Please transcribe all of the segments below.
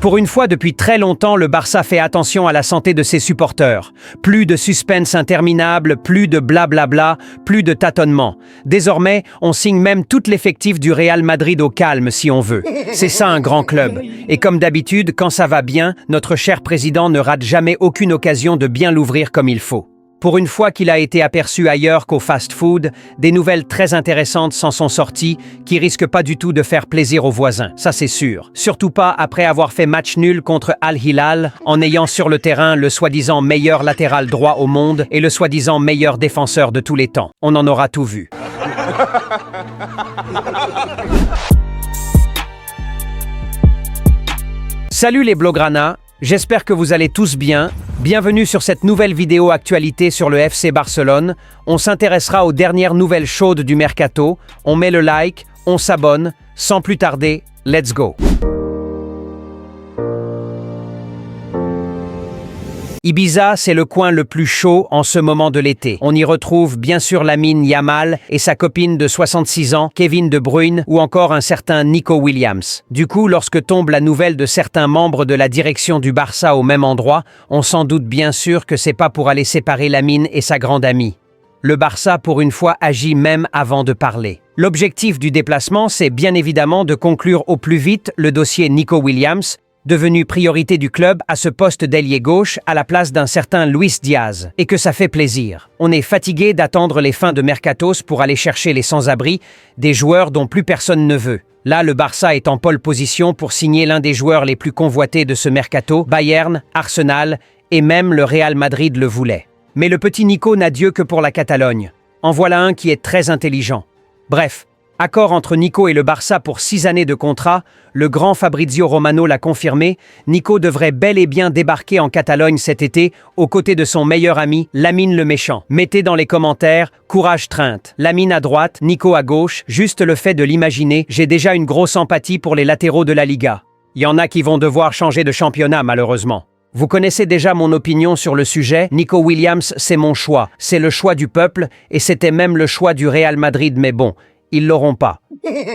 Pour une fois depuis très longtemps, le Barça fait attention à la santé de ses supporters. Plus de suspense interminable, plus de blablabla, plus de tâtonnements. Désormais, on signe même tout l'effectif du Real Madrid au calme si on veut. C'est ça un grand club. Et comme d'habitude, quand ça va bien, notre cher président ne rate jamais aucune occasion de bien l'ouvrir comme il faut. Pour une fois qu'il a été aperçu ailleurs qu'au fast-food, des nouvelles très intéressantes s'en sont sorties qui risquent pas du tout de faire plaisir aux voisins, ça c'est sûr. Surtout pas après avoir fait match nul contre Al Hilal en ayant sur le terrain le soi-disant meilleur latéral droit au monde et le soi-disant meilleur défenseur de tous les temps. On en aura tout vu. Salut les Blaugrana, j'espère que vous allez tous bien. Bienvenue sur cette nouvelle vidéo actualité sur le FC Barcelone. On s'intéressera aux dernières nouvelles chaudes du mercato. On met le like, on s'abonne. Sans plus tarder, let's go. Ibiza, c'est le coin le plus chaud en ce moment de l'été. On y retrouve bien sûr Lamine Yamal et sa copine de 66 ans, Kevin De Bruyne, ou encore un certain Nico Williams. Du coup, lorsque tombe la nouvelle de certains membres de la direction du Barça au même endroit, on s'en doute bien sûr que c'est pas pour aller séparer Lamine et sa grande amie. Le Barça, pour une fois, agit même avant de parler. L'objectif du déplacement, c'est bien évidemment de conclure au plus vite le dossier Nico Williams, devenu priorité du club à ce poste d'ailier gauche à la place d'un certain Luis Diaz, et que ça fait plaisir. On est fatigué d'attendre les fins de mercatos pour aller chercher les sans-abri, des joueurs dont plus personne ne veut. Là, le Barça est en pole position pour signer l'un des joueurs les plus convoités de ce mercato, Bayern, Arsenal et même le Real Madrid le voulait. Mais le petit Nico n'a Dieu que pour la Catalogne. En voilà un qui est très intelligent. Bref, accord entre Nico et le Barça pour 6 années de contrat, le grand Fabrizio Romano l'a confirmé, Nico devrait bel et bien débarquer en Catalogne cet été, aux côtés de son meilleur ami, Lamine le méchant. Mettez dans les commentaires, courage treinte. Lamine à droite, Nico à gauche, juste le fait de l'imaginer, j'ai déjà une grosse empathie pour les latéraux de la Liga. Il y en a qui vont devoir changer de championnat malheureusement. Vous connaissez déjà mon opinion sur le sujet, Nico Williams c'est mon choix, c'est le choix du peuple, et c'était même le choix du Real Madrid, mais bon, ils l'auront pas.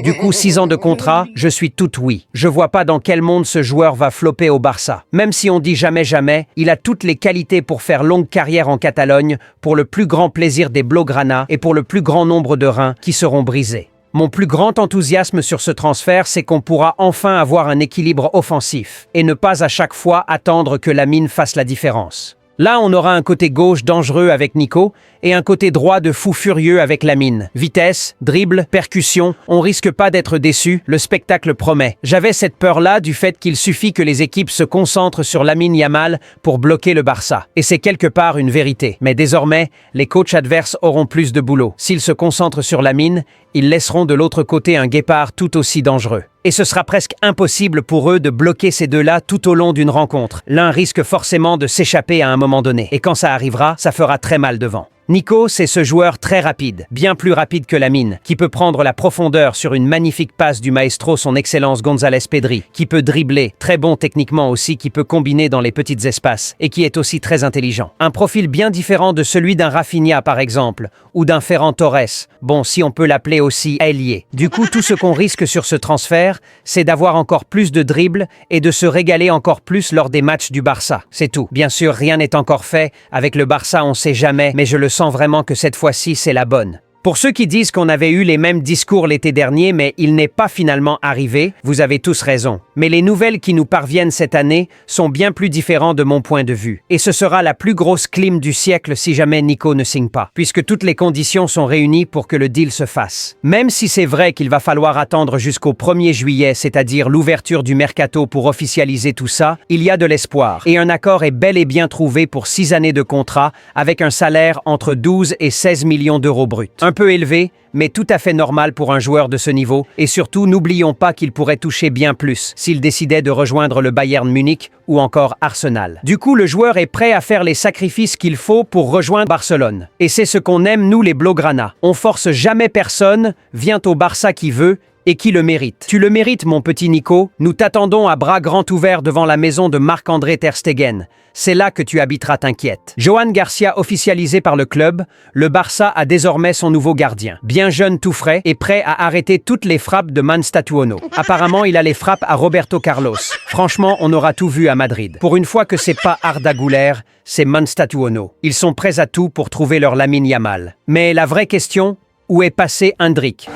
Du coup, 6 ans de contrat, je suis tout oui. Je vois pas dans quel monde ce joueur va flopper au Barça. Même si on dit jamais jamais, il a toutes les qualités pour faire longue carrière en Catalogne, pour le plus grand plaisir des Blaugrana et pour le plus grand nombre de reins qui seront brisés. Mon plus grand enthousiasme sur ce transfert, c'est qu'on pourra enfin avoir un équilibre offensif et ne pas à chaque fois attendre que Lamine fasse la différence. Là, on aura un côté gauche dangereux avec Nico et un côté droit de fou furieux avec Lamine. Vitesse, dribble, percussion, on risque pas d'être déçu, le spectacle promet. J'avais cette peur-là du fait qu'il suffit que les équipes se concentrent sur Lamine Yamal pour bloquer le Barça. Et c'est quelque part une vérité. Mais désormais, les coachs adverses auront plus de boulot. S'ils se concentrent sur Lamine, ils laisseront de l'autre côté un guépard tout aussi dangereux. Et ce sera presque impossible pour eux de bloquer ces deux-là tout au long d'une rencontre. L'un risque forcément de s'échapper à un moment donné. Et quand ça arrivera, ça fera très mal devant. Nico, c'est ce joueur très rapide, bien plus rapide que Lamine, qui peut prendre la profondeur sur une magnifique passe du maestro son excellence González Pedri, qui peut dribbler, très bon techniquement aussi, qui peut combiner dans les petits espaces, et qui est aussi très intelligent. Un profil bien différent de celui d'un Rafinha par exemple, ou d'un Ferran Torres, bon si on peut l'appeler aussi ailier. Du coup, tout ce qu'on risque sur ce transfert, c'est d'avoir encore plus de dribbles et de se régaler encore plus lors des matchs du Barça. C'est tout. Bien sûr, rien n'est encore fait, avec le Barça on sait jamais, mais je le sens vraiment que cette fois-ci, c'est la bonne. Pour ceux qui disent qu'on avait eu les mêmes discours l'été dernier, mais il n'est pas finalement arrivé, vous avez tous raison. Mais les nouvelles qui nous parviennent cette année sont bien plus différentes de mon point de vue. Et ce sera la plus grosse clim du siècle si jamais Nico ne signe pas, puisque toutes les conditions sont réunies pour que le deal se fasse. Même si c'est vrai qu'il va falloir attendre jusqu'au 1er juillet, c'est-à-dire l'ouverture du mercato pour officialiser tout ça, il y a de l'espoir. Et un accord est bel et bien trouvé pour 6 années de contrat, avec un salaire entre 12 et 16 millions d'euros bruts. Un peu élevé, mais tout à fait normal pour un joueur de ce niveau, et surtout n'oublions pas qu'il pourrait toucher bien plus s'il décidait de rejoindre le Bayern Munich ou encore Arsenal. Du coup, le joueur est prêt à faire les sacrifices qu'il faut pour rejoindre Barcelone. Et c'est ce qu'on aime nous les Blaugrana. On force jamais personne, vient au Barça qui veut, et qui le mérite. Tu le mérites, mon petit Nico. Nous t'attendons à bras grands ouverts devant la maison de Marc-André ter Stegen. C'est là que tu habiteras, t'inquiète. Johan Garcia officialisé par le club, le Barça a désormais son nouveau gardien. Bien jeune, tout frais et prêt à arrêter toutes les frappes de Manstatuono. Apparemment, il a les frappes à Roberto Carlos. Franchement, on aura tout vu à Madrid. Pour une fois que c'est pas Arda Güler, c'est Manstatuono. Ils sont prêts à tout pour trouver leur Lamine Yamal. Mais la vraie question, où est passé Hendrik?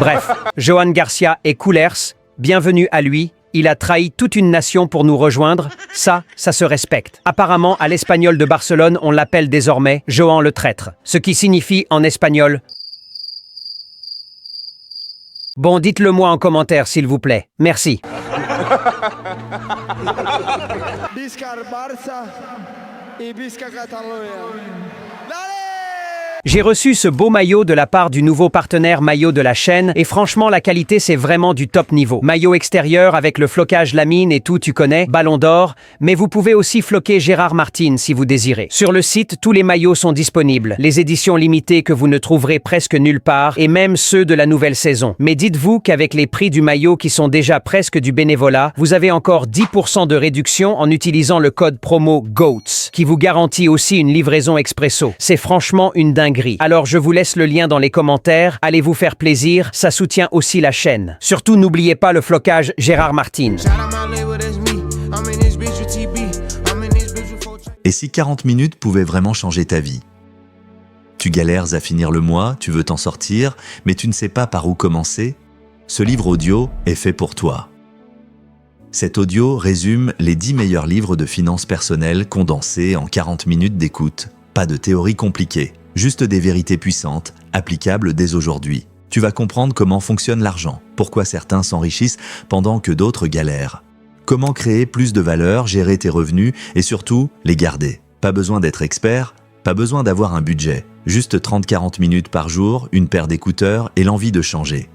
Bref, Johan Garcia est coolers, bienvenue à lui. Il a trahi toute une nation pour nous rejoindre, ça se respecte. Apparemment, à l'Espagnol de Barcelone, on l'appelle désormais Johan le traître, ce qui signifie en espagnol... Bon, dites-le moi en commentaire, s'il vous plaît. Merci. Visca el Barça y visca Catalunya. J'ai reçu ce beau maillot de la part du nouveau partenaire maillot de la chaîne et franchement la qualité c'est vraiment du top niveau. Maillot extérieur avec le flocage Lamine et tout tu connais, ballon d'or, mais vous pouvez aussi floquer Gérard Martin si vous désirez. Sur le site, tous les maillots sont disponibles, les éditions limitées que vous ne trouverez presque nulle part et même ceux de la nouvelle saison. Mais dites-vous qu'avec les prix du maillot qui sont déjà presque du bénévolat, vous avez encore 10% de réduction en utilisant le code promo GOATS qui vous garantit aussi une livraison expresso. C'est franchement une dinguerie. Alors je vous laisse le lien dans les commentaires, allez vous faire plaisir, ça soutient aussi la chaîne. Surtout n'oubliez pas le flocage Gérard Martin. Et si 40 minutes pouvaient vraiment changer ta vie? Tu galères à finir le mois, tu veux t'en sortir, mais tu ne sais pas par où commencer? Ce livre audio est fait pour toi. Cet audio résume les 10 meilleurs livres de finances personnelles condensés en 40 minutes d'écoute. Pas de théorie compliquée. Juste des vérités puissantes, applicables dès aujourd'hui. Tu vas comprendre comment fonctionne l'argent, pourquoi certains s'enrichissent pendant que d'autres galèrent. Comment créer plus de valeur, gérer tes revenus et surtout, les garder. Pas besoin d'être expert, pas besoin d'avoir un budget. Juste 30-40 minutes par jour, une paire d'écouteurs et l'envie de changer.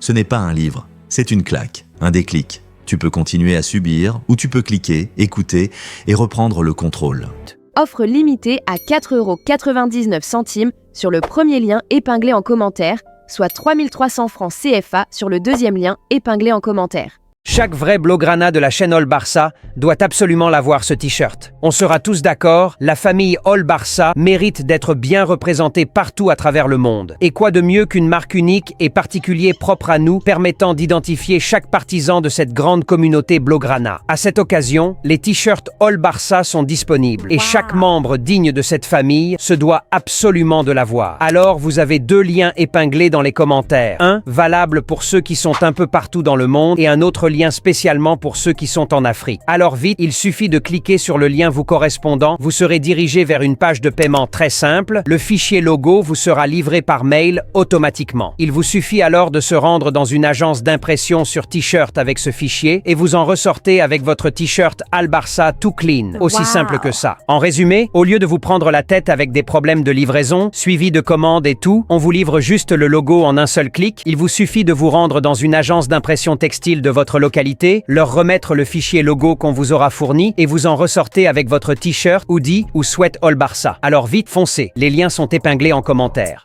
Ce n'est pas un livre, c'est une claque, un déclic. Tu peux continuer à subir ou tu peux cliquer, écouter et reprendre le contrôle. Offre limitée à 4,99 € sur le premier lien épinglé en commentaire, soit 3 300 francs CFA sur le deuxième lien épinglé en commentaire. Chaque vrai Blaugrana de la chaîne All Barça doit absolument l'avoir ce t-shirt. On sera tous d'accord, la famille All Barça mérite d'être bien représentée partout à travers le monde. Et quoi de mieux qu'une marque unique et particulier propre à nous, permettant d'identifier chaque partisan de cette grande communauté Blaugrana. À cette occasion, les t-shirts All Barça sont disponibles et chaque membre digne de cette famille se doit absolument de l'avoir. Alors vous avez 2 liens épinglés dans les commentaires. Un valable pour ceux qui sont un peu partout dans le monde et un autre lien spécialement pour ceux qui sont en Afrique. Alors vite, il suffit de cliquer sur le lien vous correspondant, vous serez dirigé vers une page de paiement très simple, le fichier logo vous sera livré par mail automatiquement. Il vous suffit alors de se rendre dans une agence d'impression sur t-shirt avec ce fichier et vous en ressortez avec votre t-shirt Al Barça tout clean. Aussi simple que ça. En résumé, au lieu de vous prendre la tête avec des problèmes de livraison, suivi de commandes et tout, on vous livre juste le logo en un seul clic. Il vous suffit de vous rendre dans une agence d'impression textile de votre localité, leur remettre le fichier logo qu'on vous aura fourni et vous en ressortez avec votre t-shirt, hoodie ou sweat All Barça. Alors vite, foncez. Les liens sont épinglés en commentaire.